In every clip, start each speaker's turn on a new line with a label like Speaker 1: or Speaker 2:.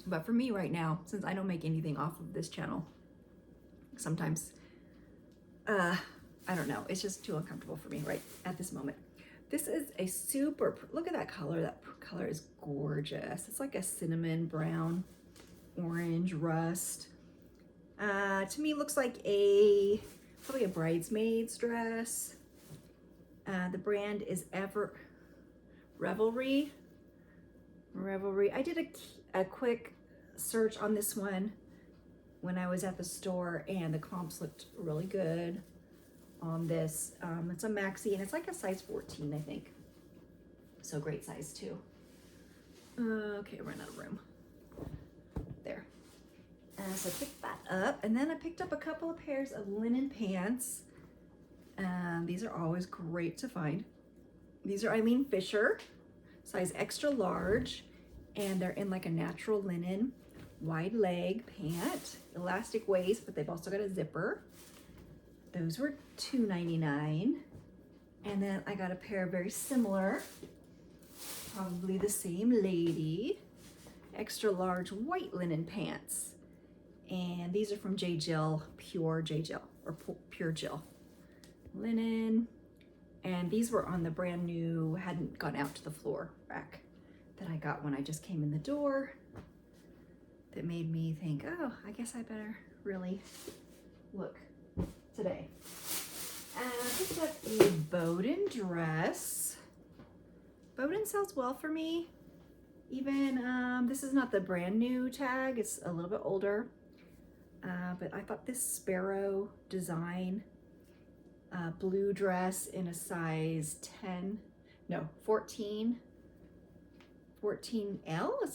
Speaker 1: But for me right now, since I don't make anything off of this channel, sometimes, I don't know, it's just too uncomfortable for me right at this moment. This is a super, look at that color. That color is gorgeous. It's like a cinnamon brown, orange rust. To me, looks like probably a bridesmaid's dress. The brand is Revelry. I did a quick search on this one when I was at the store, and the comps looked really good on this. It's a maxi, and it's like a size 14, I think. So great size too. Okay, I ran out of room. There. So I picked that up, and then I picked up a couple of pairs of linen pants. These are always great to find. These are Eileen Fisher, size extra large, and they're in like a natural linen, wide leg pant, elastic waist, but they've also got a zipper. Those were $2.99. And then I got a pair very similar, probably the same lady, extra large white linen pants. And these are from J. Jill, Pure J. Jill, or Pure Jill linen. And these were on the brand new, hadn't gone out to the floor rack that I got when I just came in the door. That made me think, oh, I guess I better really look today. And I picked up a Bowden dress. Bowden sells well for me. Even, this is not the brand new tag, it's a little bit older. But I thought this sparrow design blue dress in a size 14L,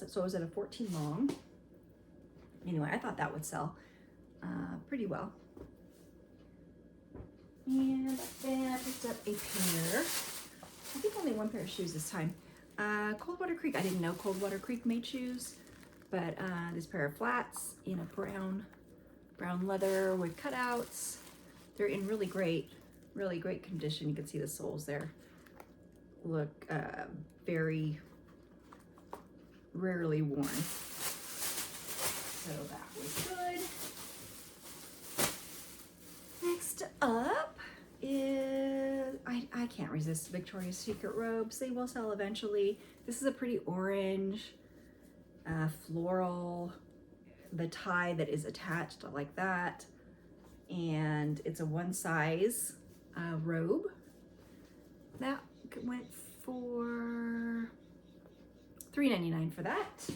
Speaker 1: so was it a 14 long? Anyway, I thought that would sell pretty well. And then I picked up a pair, I think only one pair of shoes this time. Coldwater Creek, I didn't know Coldwater Creek made shoes, but this pair of flats in a brown leather with cutouts. They're in really great condition. You can see the soles there. Look very rarely worn. So that was good. Next up is, I can't resist Victoria's Secret robes. They will sell eventually. This is a pretty orange, floral, the tie that is attached, I like that. And it's a one size robe. That went for $3.99 for that.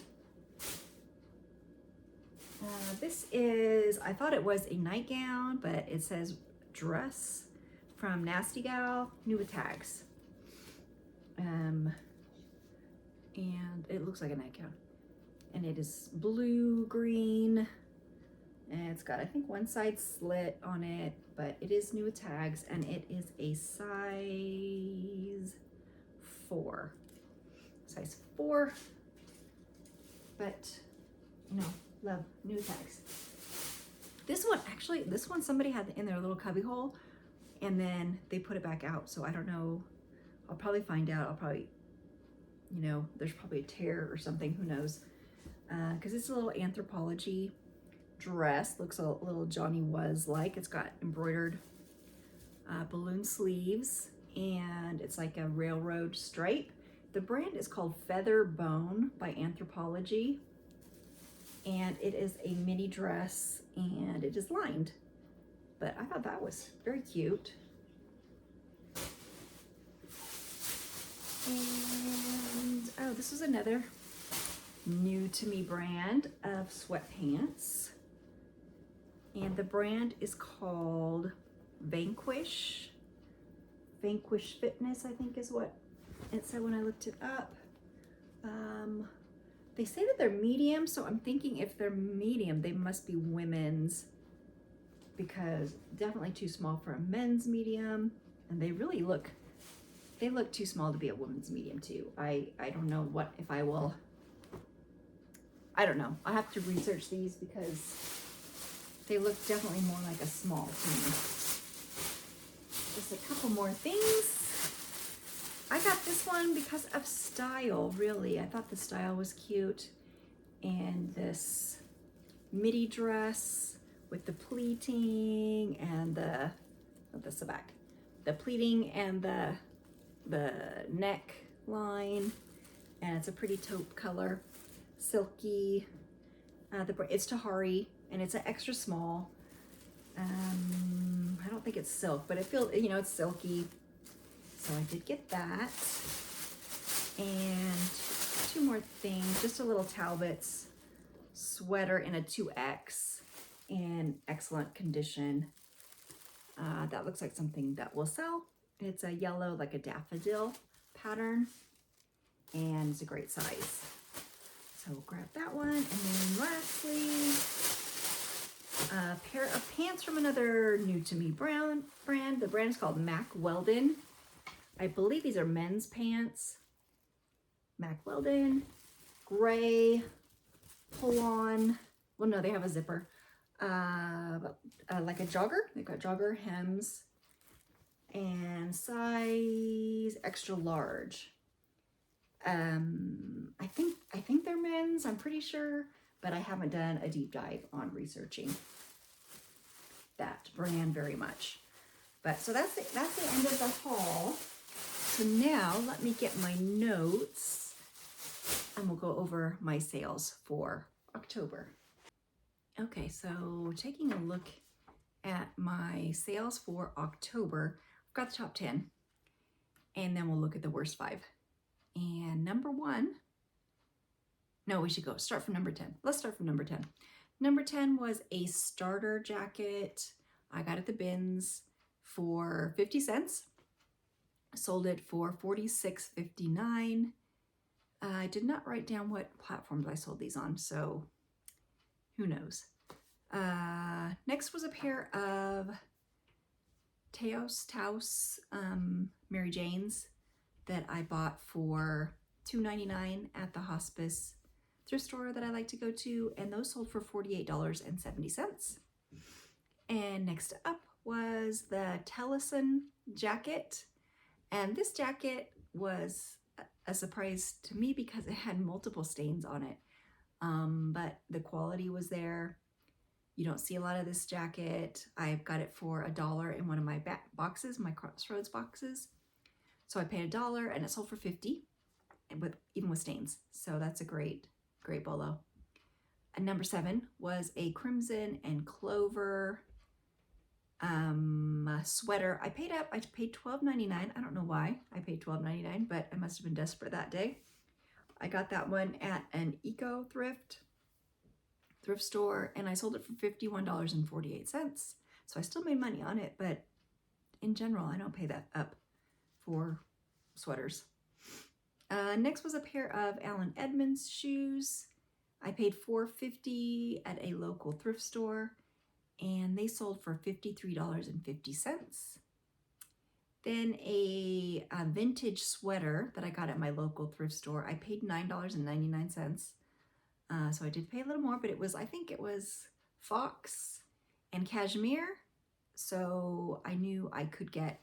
Speaker 1: This is, I thought it was a nightgown, but it says dress from Nasty Gal, new with tags. And it looks like a nightgown. And it is blue, green, and it's got, I think, one side slit on it, but it is new with tags, and it is a size 4. Size 4, but, you know, love new tags. This one somebody had in their little cubby hole, and then they put it back out, so I don't know. I'll probably find out. I'll probably, you know, there's probably a tear or something, who knows. Because it's a little Anthropologie dress, looks a little Johnny Was like. It's got embroidered balloon sleeves, and it's like a railroad stripe. The brand is called Feather Bone by Anthropologie, and it is a mini dress, and it is lined. But I thought that was very cute. And oh, this was another new to me brand of sweatpants, and the brand is called Vanquish Fitness, I think is what it said when I looked it up. They say that they're medium, so I'm thinking if they're medium, they must be women's, because definitely too small for a men's medium, and they look too small to be a woman's medium too. I don't know what, if I will, I don't know. I have to research these because they look definitely more like a small to me. Just a couple more things. I got this one because of style, really. I thought the style was cute. And this midi dress with the pleating and the, oh, that's the back, the pleating and the neck line, and it's a pretty taupe color, silky. It's Tahari, and it's an extra small. I don't think it's silk, but it feels, you know, it's silky. So I did get that. And two more things, just a little Talbot's sweater in a 2X in excellent condition. That looks like something that will sell. It's a yellow, like a daffodil pattern, and it's a great size. So we'll grab that one. And then lastly, a pair of pants from another new to me brand. The brand is called Mack Weldon. I believe these are men's pants. Mack Weldon, gray, pull on. Well, no, they have a zipper. Like a jogger. They've got jogger hems, and size extra large. I think they're men's, I'm pretty sure, but I haven't done a deep dive on researching that brand very much. But so that's the end of the haul. So now let me get my notes and we'll go over my sales for October. Okay, so taking a look at my sales for October, I've got the top 10, and then we'll look at the worst 5. And number 1, no, we should start from number 10. Let's start from number 10. Number 10 was a starter jacket. I got at the bins for 50 cents. Sold it for $46.59. I did not write down what platforms I sold these on, so who knows. Next was a pair of Taos Mary Janes that I bought for $2.99 at the hospice thrift store that I like to go to, and those sold for $48.70. And next up was the Tellison jacket, and this jacket was a surprise to me because it had multiple stains on it, but the quality was there. You don't see a lot of this jacket. I got it for $1 in one of my back boxes, my Crossroads boxes. So I paid $1 and it sold for $50, and even with stains. So that's a great bolo. And number 7 was a crimson and clover sweater. I paid $12.99. I don't know why I paid $12.99, but I must have been desperate that day. I got that one at an eco thrift store, and I sold it for $51.48. So I still made money on it, but in general, I don't pay that up for sweaters. Next was a pair of Allen Edmonds shoes. I paid $4.50 at a local thrift store, and they sold for $53.50. Then a vintage sweater that I got at my local thrift store. I paid $9.99. So I did pay a little more, but I think it was fox and cashmere. So I knew I could get,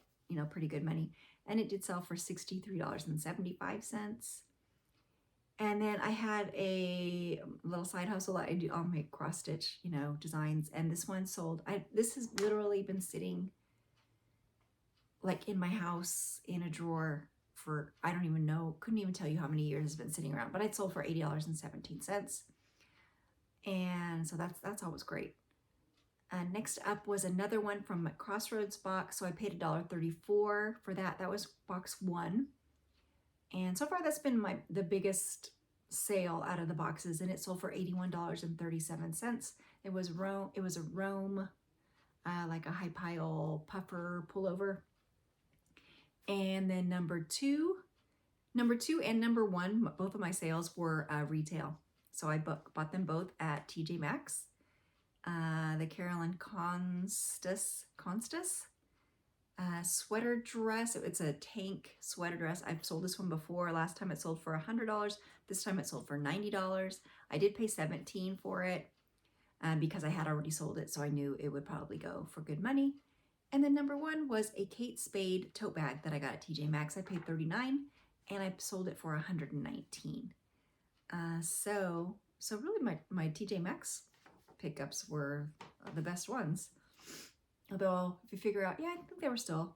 Speaker 1: pretty good money. And it did sell for $63.75. And then I had a little side hustle. I'll make cross stitch, designs. And this one sold. This has literally been sitting like in my house in a drawer for, I don't even know, couldn't even tell you how many years it's been sitting around, but it sold for $80.17. And so that's always great. Next up was another one from Crossroads box. So I paid $1.34 for that. That was box 1. And so far that's been the biggest sale out of the boxes, and it sold for $81.37. It was a Rome, like a high pile puffer pullover. And then number two and number 1, both of my sales were retail. So I bought them both at TJ Maxx. The Carolyn Constas sweater dress. It's a tank sweater dress. I've sold this one before. Last time it sold for $100. This time it sold for $90. I did pay $17 for it because I had already sold it, so I knew it would probably go for good money. And then number 1 was a Kate Spade tote bag that I got at TJ Maxx. I paid $39 and I sold it for $119. So So really my TJ Maxx pickups were the best ones. Although if you figure out, yeah, I think they were still,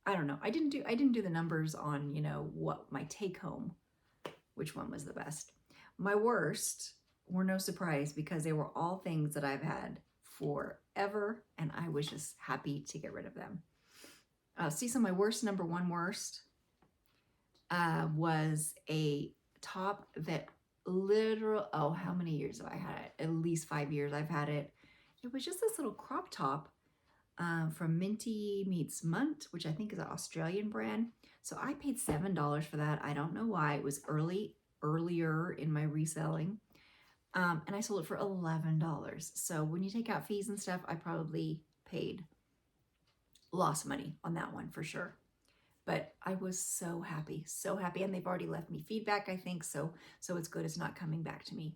Speaker 1: I don't know. I didn't do the numbers on, you know, what my take home, which one was the best. My worst were no surprise because they were all things that I've had forever and I was just happy to get rid of them. See, so my worst, number one worst, was a top that how many years have I had it? At least 5 years I've had it. It was just this little crop top from Minty Meets Munt, which I think is an Australian brand. So I paid $7 for that. I don't know why. It was earlier in my reselling. And I sold it for $11. So when you take out fees and stuff, I probably lost money on that one for sure. But I was so happy, and they've already left me feedback, I think, so it's good. It's not coming back to me.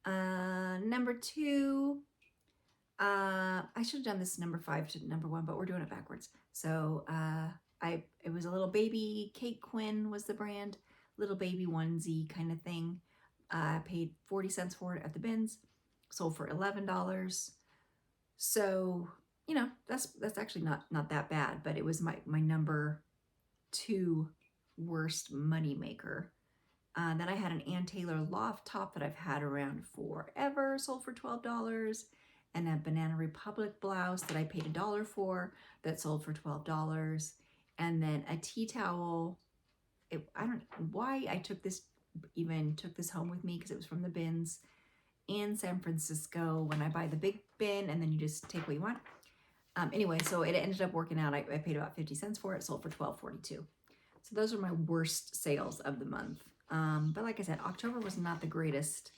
Speaker 1: Number two, I should have done this number 5 to number 1, but we're doing it backwards. So it was a little baby Kate Quinn was the brand, little baby onesie kind of thing. I paid 40 cents for it at the bins, sold for $11. So, you know, that's actually not that bad, but it was my number 2 worst money maker. Then I had an Ann Taylor loft top that I've had around forever, sold for $12, and a Banana Republic blouse that I paid $1 for that sold for $12, and then a tea towel. I don't know why I took this home with me because it was from the bins in San Francisco when I buy the big bin and then you just take what you want. Anyway, so it ended up working out. I paid about 50 cents for it, sold for $12.42. So those are my worst sales of the month. But like I said, October was not the greatest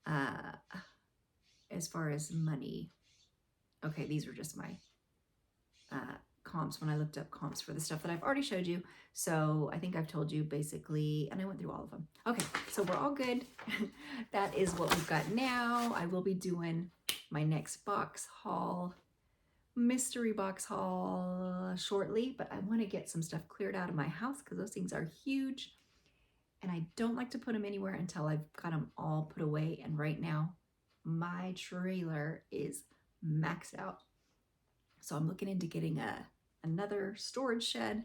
Speaker 1: as far as money. Okay, these are just my comps when I looked up comps for the stuff that I've already showed you. So I think I've told you basically, and I went through all of them. Okay, so we're all good. That is what we've got now. I will be doing my next box haul, mystery box haul shortly, but I want to get some stuff cleared out of my house because those things are huge and I don't like to put them anywhere until I've got them all put away. And right now my trailer is maxed out, so I'm looking into getting another storage shed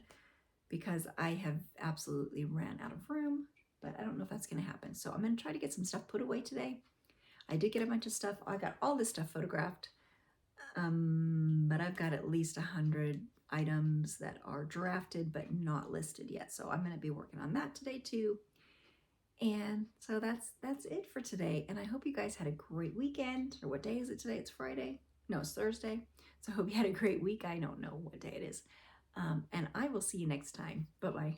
Speaker 1: because I have absolutely ran out of room, but I don't know if that's going to happen. So I'm going to try to get some stuff put away today. I did get a bunch of stuff. I got all this stuff photographed. But I've got at least 100 items that are drafted but not listed yet. So I'm going to be working on that today too. And so that's it for today. And I hope you guys had a great weekend. Or what day is it today? It's Friday. No, it's Thursday. So I hope you had a great week. I don't know what day it is. And I will see you next time. Bye-bye.